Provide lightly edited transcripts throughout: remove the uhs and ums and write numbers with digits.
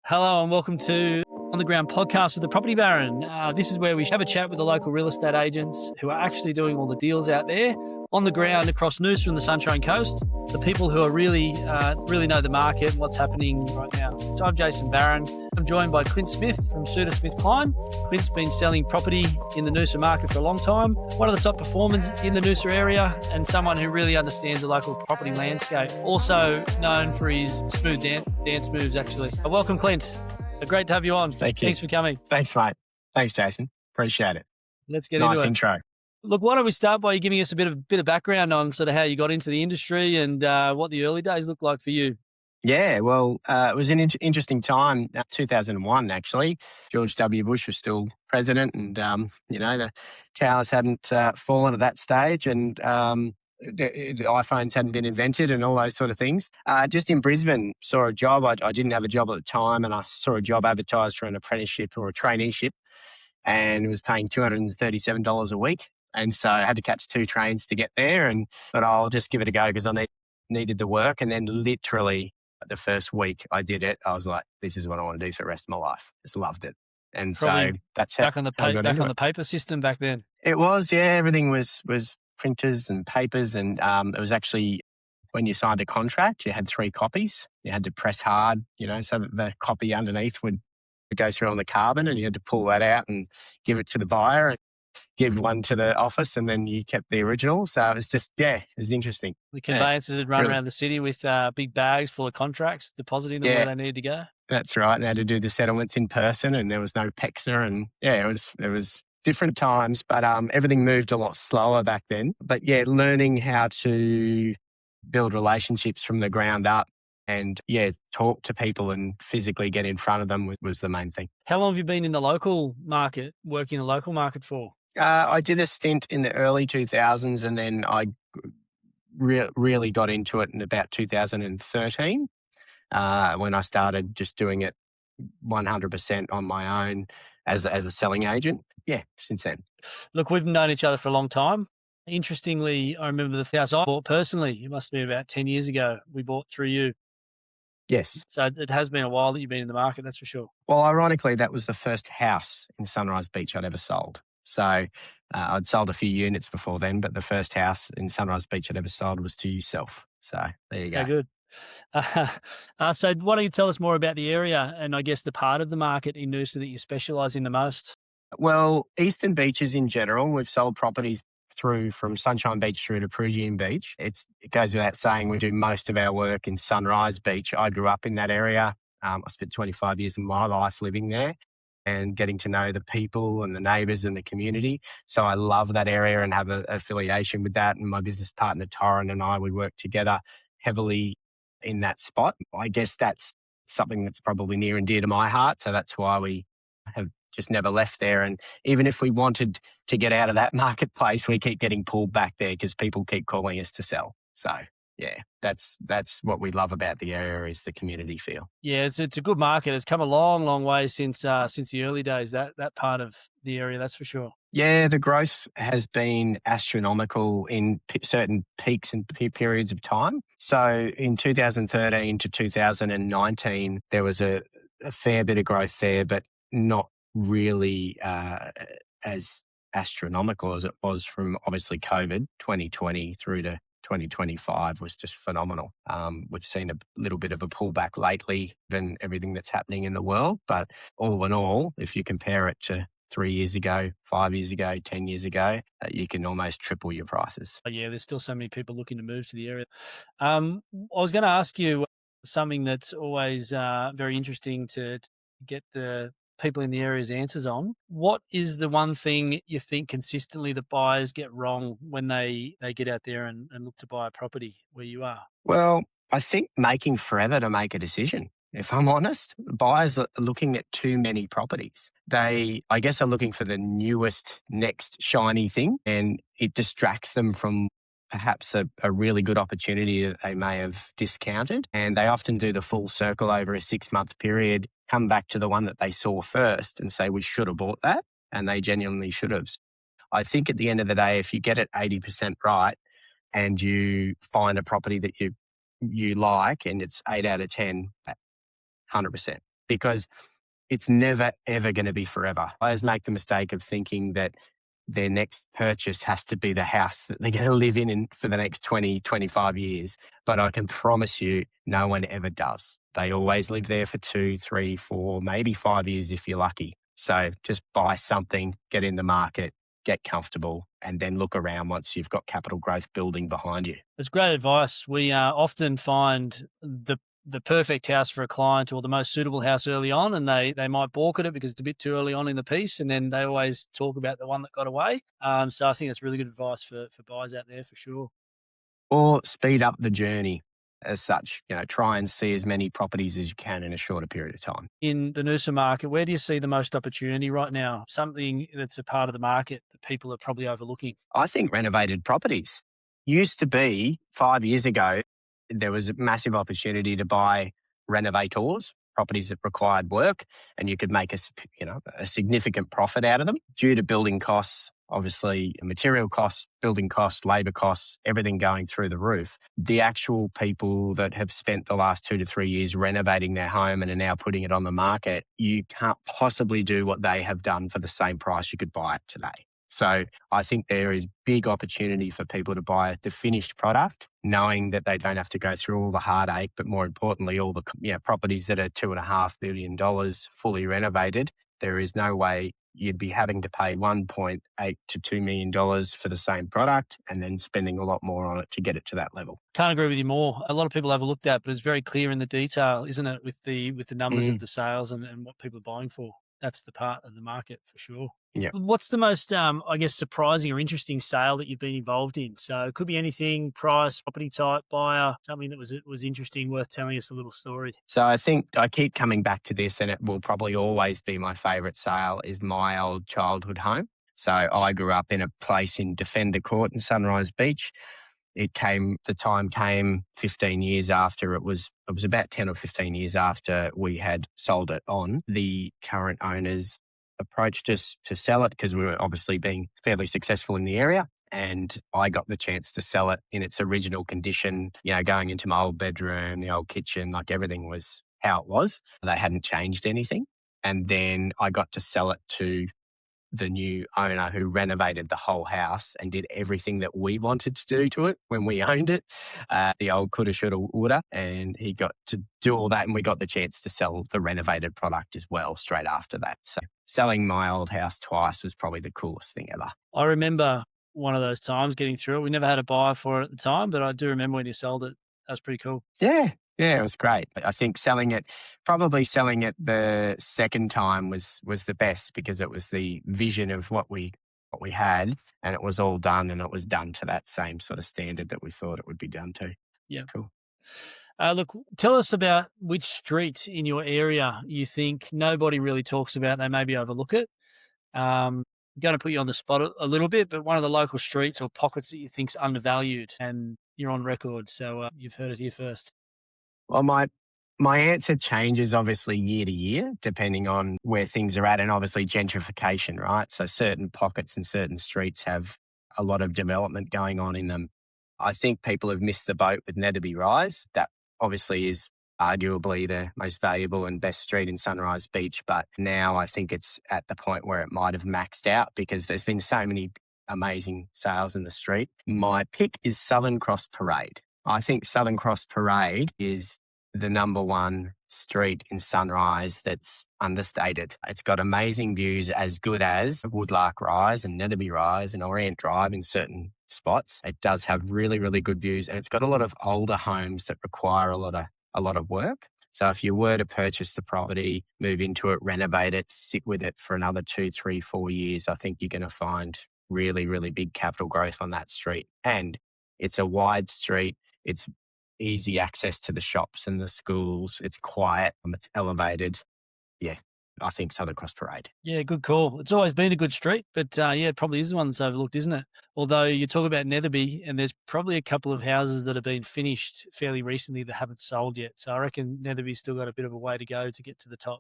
Hello and welcome to On the Ground podcast with the Property Baron. This is where we have a chat with the local real estate agents who are actually doing all the deals out there on the ground across Noosa and the Sunshine Coast, the people who are really know the market and what's happening right now. So I'm Jason Barron. I'm joined by Clint Smith from Suter Smith Cleine. Clint's been selling property in the Noosa market for a long time, one of the top performers in the Noosa area and someone who really understands the local property landscape. Also known for his smooth dance moves, actually. Welcome, Clint. Great to have you on. Thank you. Thanks for coming. Thanks, mate. Thanks, Jason. Appreciate it. Let's get into it. Nice intro. Look, why don't we start by you giving us a bit of background on sort of how you got into the industry and what the early days looked like for you. Yeah, well, it was an interesting time, 2001, actually. George W. Bush was still president and, the towers hadn't fallen at that stage and the iPhones hadn't been invented and all those sort of things. Just in Brisbane, saw a job. I didn't have a job at the time and I saw a job advertised for an apprenticeship or a traineeship and it was paying $237 a week. And so I had to catch 2 trains to get there and thought, I'll just give it a go because I needed the work. And then literally the first week I did it, I was like, this is what I want to do for the rest of my life. Just loved it. And probably so that's how back on the paper system back then. It was, yeah. Everything was printers and papers. And it was actually when you signed a contract, you had 3 copies. You had to press hard, so that the copy underneath would go through on the carbon and you had to pull that out and give it to the buyer and give one to the office and then you kept the original. So it was just, it was interesting. The conveyancers would run around the city with big bags full of contracts, depositing them where they needed to go. That's right. And they had to do the settlements in person and there was no PEXA and it was different times, but everything moved a lot slower back then. But learning how to build relationships from the ground up and talk to people and physically get in front of them was the main thing. How long have you been in the local market, working in the local market for? I did a stint in the early 2000s and then I really got into it in about 2013 when I started just doing it 100% on my own as a selling agent. Yeah, since then. Look, we've known each other for a long time. Interestingly, I remember the house I bought personally. It must have been about 10 years ago. We bought through you. Yes. So it has been a while that you've been in the market, that's for sure. Well, ironically, that was the first house in Sunrise Beach I'd ever sold. So I'd sold a few units before then, but the first house in Sunrise Beach I'd ever sold was to yourself. So there you go. Yeah, good. So why don't you tell us more about the area and I guess the part of the market in Noosa that you specialise in the most? Well, Eastern Beaches in general, we've sold properties through from Sunshine Beach through to Perugian Beach. It goes without saying we do most of our work in Sunrise Beach. I grew up in that area. I spent 25 years of my life living there and getting to know the people and the neighbours and the community. So I love that area and have an affiliation with that. And my business partner, Torrin, and I, we work together heavily in that spot. I guess that's something that's probably near and dear to my heart. So that's why we have just never left there. And even if we wanted to get out of that marketplace, we keep getting pulled back there because people keep calling us to sell. So that's what we love about the area is the community feel. Yeah, it's a good market. It's come a long, long way since the early days, that part of the area, that's for sure. Yeah, the growth has been astronomical in certain peaks and periods of time. So in 2013 to 2019, there was a fair bit of growth there, but not really as astronomical as it was from obviously COVID 2020 through to 2025 was just phenomenal. We've seen a little bit of a pullback lately than everything that's happening in the world. But all in all, if you compare it to 3 years ago, 5 years ago, 10 years ago, you can almost triple your prices. Yeah, there's still so many people looking to move to the area. I was going to ask you something that's always very interesting to get the people in the area's answers on. What is the one thing you think consistently that buyers get wrong when they get out there and look to buy a property where you are? Well, I think making forever to make a decision. If I'm honest, buyers are looking at too many properties. They, I guess, are looking for the newest, next shiny thing, and it distracts them from perhaps a really good opportunity that they may have discounted. And they often do the full circle over a 6-month period, come back to the one that they saw first and say, we should have bought that. And they genuinely should have. I think at the end of the day, if you get it 80% right and you find a property that you like and it's 8 out of 10, 100%. because it's never, ever going to be forever. Buyers make the mistake of thinking that their next purchase has to be the house that they're going to live in for the next 20, 25 years. But I can promise you, no one ever does. They always live there for 2, 3, 4, maybe 5 years if you're lucky. So just buy something, get in the market, get comfortable, and then look around once you've got capital growth building behind you. That's great advice. We often find the perfect house for a client or the most suitable house early on, and they might balk at it because it's a bit too early on in the piece, and then they always talk about the one that got away. So I think that's really good advice for buyers out there for sure. Or speed up the journey as such. Try and see as many properties as you can in a shorter period of time. In the Noosa market, where do you see the most opportunity right now? Something that's a part of the market that people are probably overlooking? I think renovated properties used to be 5 years ago, there was a massive opportunity to buy renovators, properties that required work, and you could make a significant profit out of them due to building costs, obviously material costs, building costs, labor costs, everything going through the roof. The actual people that have spent the last 2 to 3 years renovating their home and are now putting it on the market, you can't possibly do what they have done for the same price you could buy it today. So I think there is big opportunity for people to buy the finished product, knowing that they don't have to go through all the heartache, but more importantly, all the properties that are $2.5 billion fully renovated. There is no way you'd be having to pay $1.8 to $2 million for the same product and then spending a lot more on it to get it to that level. Can't agree with you more. A lot of people overlook that, but it's very clear in the detail, isn't it, with the numbers of the sales and what people are buying for. That's the part of the market for sure. Yeah. What's the most, surprising or interesting sale that you've been involved in? So it could be anything, price, property type, buyer, something that was interesting, worth telling us a little story. So I think I keep coming back to this, and it will probably always be my favourite sale, is my old childhood home. So I grew up in a place in Defender Court in Sunrise Beach. The time came 15 years after it was about 10 or 15 years after we had sold it on. The current owners approached us to sell it because we were obviously being fairly successful in the area. And I got the chance to sell it in its original condition, going into my old bedroom, the old kitchen, like everything was how it was. They hadn't changed anything. And then I got to sell it to the new owner who renovated the whole house and did everything that we wanted to do to it when we owned it. The old coulda, shoulda, woulda. And he got to do all that, and we got the chance to sell the renovated product as well straight after that. So selling my old house twice was probably the coolest thing ever. I remember one of those times getting through it. We never had a buyer for it at the time, but I do remember when you sold it. That was pretty cool. Yeah, it was great. I think selling it the second time was the best because it was the vision of what we had, and it was all done, and it was done to that same sort of standard that we thought it would be done to. Yeah, it's cool. Look, tell us about which street in your area you think nobody really talks about. They maybe overlook it. I'm going to put you on the spot a little bit, but one of the local streets or pockets that you think's undervalued, and you're on record, so you've heard it here first. Well, my answer changes obviously year to year, depending on where things are at, and obviously gentrification, right? So certain pockets and certain streets have a lot of development going on in them. I think people have missed the boat with Netherby Rise. That obviously is arguably the most valuable and best street in Sunrise Beach, but now I think it's at the point where it might have maxed out because there's been so many amazing sales in the street. My pick is Southern Cross Parade. I think Southern Cross Parade is the number one street in Sunrise that's understated. It's got amazing views as good as Woodlark Rise and Netherby Rise and Orient Drive in certain spots. It does have really, really good views, and it's got a lot of older homes that require a lot of work. So if you were to purchase the property, move into it, renovate it, sit with it for another 2, 3, 4 years, I think you're going to find really, really big capital growth on that street. And it's a wide street. It's easy access to the shops and the schools. It's quiet. It's elevated. Yeah, I think Southern Cross Parade. Yeah, good call. It's always been a good street, but it probably is the one that's overlooked, isn't it? Although you talk about Netherby, and there's probably a couple of houses that have been finished fairly recently that haven't sold yet. So I reckon Netherby's still got a bit of a way to go to get to the top.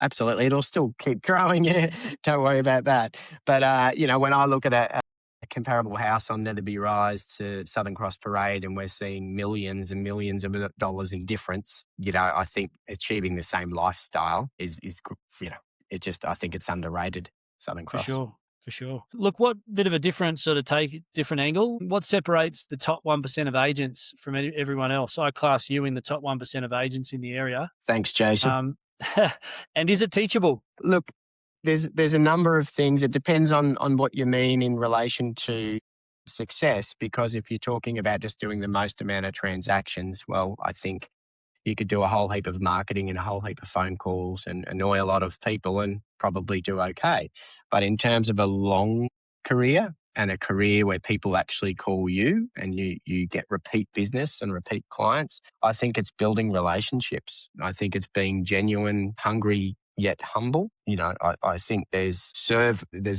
Absolutely. It'll still keep growing. Yeah, don't worry about that. But, when I look at comparable house on Netherby Rise to Southern Cross Parade, and we're seeing millions and millions of dollars in difference. I think achieving the same lifestyle is I think it's underrated, Southern For Cross. sure. For sure. Look, what bit of a different sort of different angle. What separates the top 1% of agents from everyone else? I class you in the top 1% of agents in the area. Thanks, Jason. And is it teachable? Look, there's a number of things. It depends on what you mean in relation to success, because if you're talking about just doing the most amount of transactions, well, I think you could do a whole heap of marketing and a whole heap of phone calls and annoy a lot of people and probably do okay. But in terms of a long career and a career where people actually call you and you get repeat business and repeat clients, I think it's building relationships. I think it's being genuine, hungry, yet humble. I think there's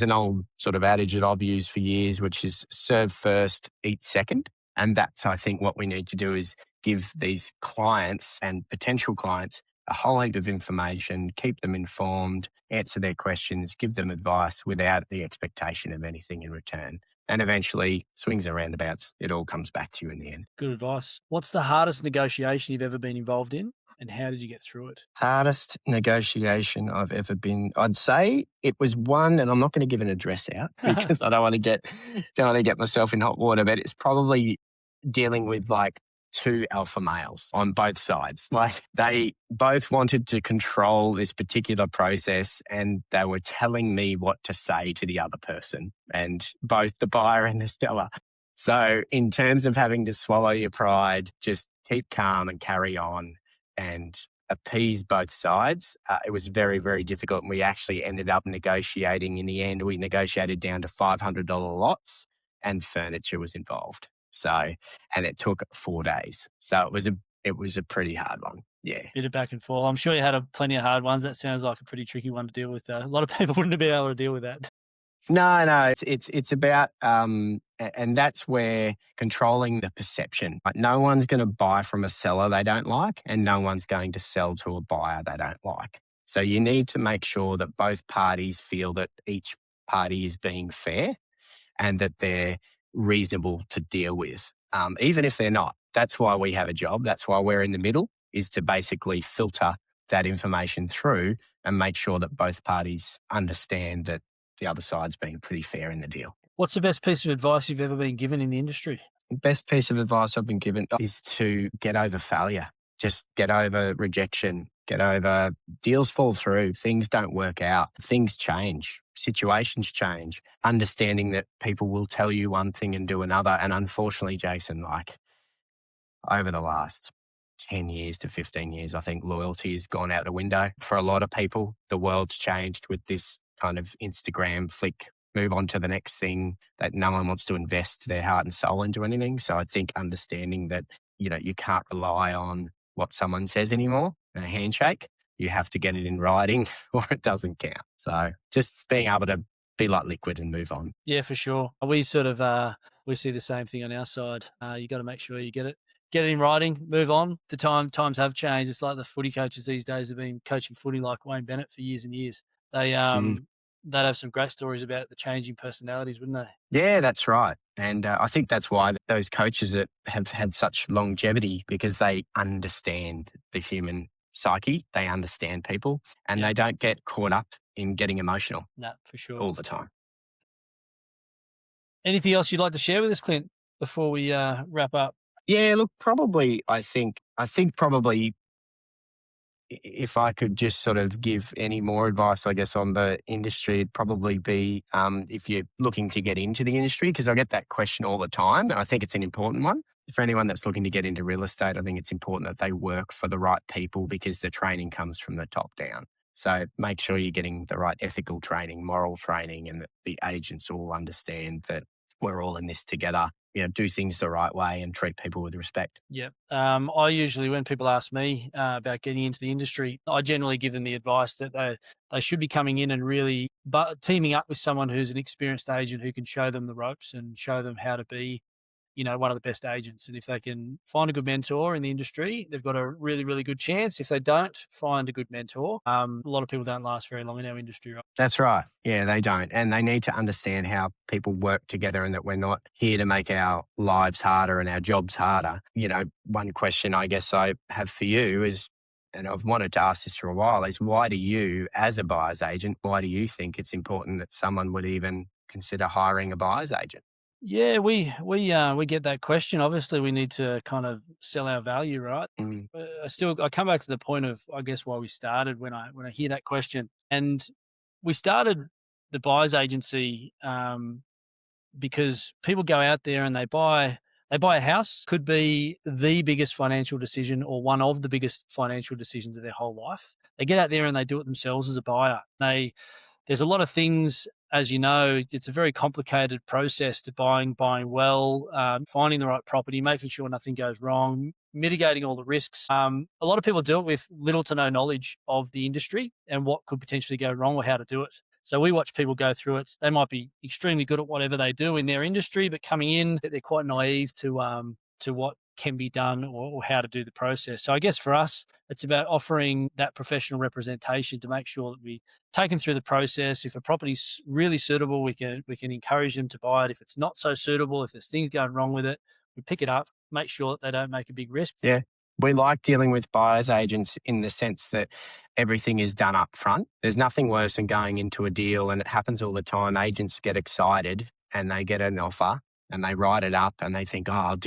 an old sort of adage that I've used for years, which is serve first, eat second. And that's, I think, what we need to do is give these clients and potential clients a whole heap of information, keep them informed, answer their questions, give them advice without the expectation of anything in return. And eventually, swings and roundabouts, it all comes back to you in the end. Good advice. What's the hardest negotiation you've ever been involved in, and how did you get through it? Hardest negotiation I've ever been, I'd say it was one, and I'm not going to give an address out because I don't want to get myself in hot water, but it's probably dealing with like two alpha males on both sides. Like they both wanted to control this particular process and they were telling me what to say to the other person, and both the buyer and the seller. So in terms of having to swallow your pride, just keep calm and carry on and appease both sides. It was very, very difficult. And we actually ended up negotiating. In the end, we negotiated down to $500 lots and furniture was involved. So, and it took 4 days. So it was a pretty hard one. Yeah. Bit of back and forth. I'm sure you had plenty of hard ones. That sounds like a pretty tricky one to deal with. A lot of people wouldn't have been able to deal with that. No, it's about, and that's where controlling the perception. Like no one's going to buy from a seller they don't like, and no one's going to sell to a buyer they don't like. So you need to make sure that both parties feel that each party is being fair and that they're reasonable to deal with, even if they're not. That's why we have a job. That's why we're in the middle, is to basically filter that information through and make sure that both parties understand that the other side's being pretty fair in the deal. What's the best piece of advice you've ever been given in the industry? The best piece of advice I've been given is to get over failure. Just get over rejection, get over deals fall through, things don't work out, things change, situations change, understanding that people will tell you one thing and do another. And unfortunately, Jason, like over the last 10 years to 15 years, I think loyalty has gone out the window for a lot of people. The world's changed with this kind of Instagram flick, move on to the next thing, that no one wants to invest their heart and soul into anything. So I think understanding that, you can't rely on what someone says anymore in a handshake. You have to get it in writing or it doesn't count. So just being able to be like liquid and move on. Yeah, for sure. We sort of we see the same thing on our side. You got to make sure you get it in writing, move on. The times have changed. It's like the footy coaches these days have been coaching footy like Wayne Bennett for years and years. They'd have some great stories about the changing personalities, wouldn't they? Yeah, that's right. And I think that's why those coaches that have had such longevity, because they understand the human psyche, they understand people, and they don't get caught up in getting emotional. No, for sure. All the time. Anything else you'd like to share with us, Clint, before we wrap up? Yeah, look, probably, I think probably if I could just sort of give any more advice, I guess, on the industry, it'd probably be if you're looking to get into the industry, because I get that question all the time, and I think it's an important one. For anyone that's looking to get into real estate, I think it's important that they work for the right people, because the training comes from the top down. So make sure you're getting the right ethical training, moral training, and that the agents all understand that we're all in this together. Do things the right way and treat people with respect. Yeah. I usually, when people ask me about getting into the industry, I generally give them the advice that they should be coming in and really teaming up with someone who's an experienced agent who can show them the ropes and show them how to be, one of the best agents. And if they can find a good mentor in the industry, they've got a really, really good chance. If they don't find a good mentor, a lot of people don't last very long in our industry. Right? That's right. Yeah, they don't. And they need to understand how people work together and that we're not here to make our lives harder and our jobs harder. One question I guess I have for you is, and I've wanted to ask this for a while, is why do you, as a buyer's agent, why do you think it's important that someone would even consider hiring a buyer's agent? Yeah, we get that question. Obviously, we need to kind of sell our value, right? Mm. I come back to the point of, I guess, why we started when I hear that question. And we started the buyer's agency because people go out there and they buy a house. Could be the biggest financial decision or one of the biggest financial decisions of their whole life. They get out there and they do it themselves as a buyer. There's a lot of things, as you know, it's a very complicated process to buying well, finding the right property, making sure nothing goes wrong, mitigating all the risks. A lot of people do it with little to no knowledge of the industry and what could potentially go wrong or how to do it. So we watch people go through it. They might be extremely good at whatever they do in their industry, but coming in, they're quite naive to what can be done or how to do the process. So I guess for us, it's about offering that professional representation to make sure that we take them through the process. If a property's really suitable, we can encourage them to buy it. If it's not so suitable, if there's things going wrong with it, we pick it up, make sure that they don't make a big risk. Yeah. We like dealing with buyer's agents in the sense that everything is done up front. There's nothing worse than going into a deal, and it happens all the time. Agents get excited and they get an offer and they write it up and they think, I'm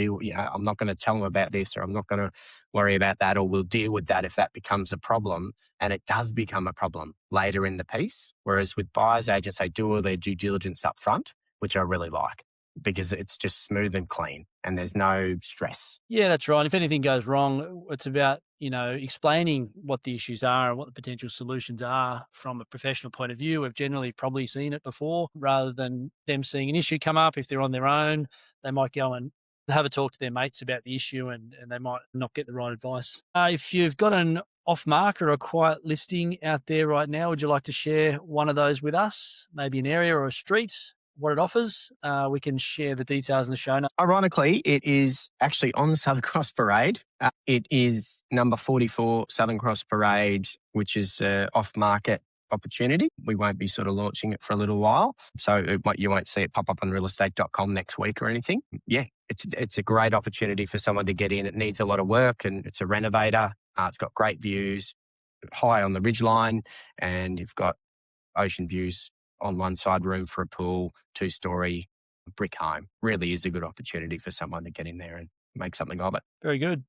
not going to tell them about this, or I'm not going to worry about that, or we'll deal with that if that becomes a problem. And it does become a problem later in the piece. Whereas with buyer's agents, they do all their due diligence up front, which I really like, because it's just smooth and clean and there's no stress. Yeah, that's right. If anything goes wrong, it's about, explaining what the issues are and what the potential solutions are from a professional point of view. We've generally probably seen it before, rather than them seeing an issue come up. If they're on their own, they might go and have a talk to their mates about the issue and they might not get the right advice. If you've got an off-market or a quiet listing out there right now, would you like to share one of those with us? Maybe an area or a street? What it offers, we can share the details in the show notes. Ironically, it is actually on Southern Cross Parade. It is number 44 Southern Cross Parade, which is off-market opportunity. We won't be sort of launching it for a little while, so you won't see it pop up on realestate.com next week or anything. Yeah, it's a great opportunity for someone to get in. It needs a lot of work and it's a renovator. It's got great views, high on the ridgeline, and you've got ocean views on one side, room for a pool, 2-story brick home. Really is a good opportunity for someone to get in there and make something of it. Very good.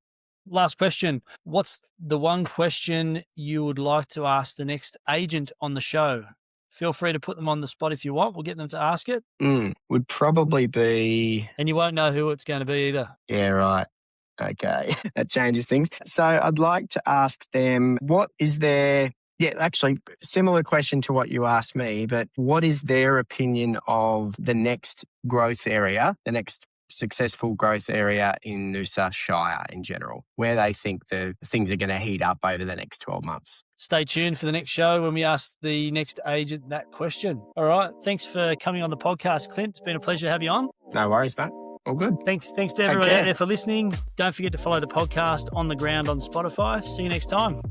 Last question. What's the one question you would like to ask the next agent on the show? Feel free to put them on the spot if you want. We'll get them to ask it. Would probably be... And you won't know who it's going to be either. Yeah, right. Okay. That changes things. So I'd like to ask them, what is their... Yeah, actually, similar question to what you asked me, but what is their opinion of the next growth area, the next successful growth area in Noosa Shire in general, where they think the things are going to heat up over the next 12 months? Stay tuned for the next show when we ask the next agent that question. All right. Thanks for coming on the podcast, Clint. It's been a pleasure to have you on. No worries, mate. All good. Thanks to everyone out there for listening. Don't forget to follow the podcast On the Ground on Spotify. See you next time.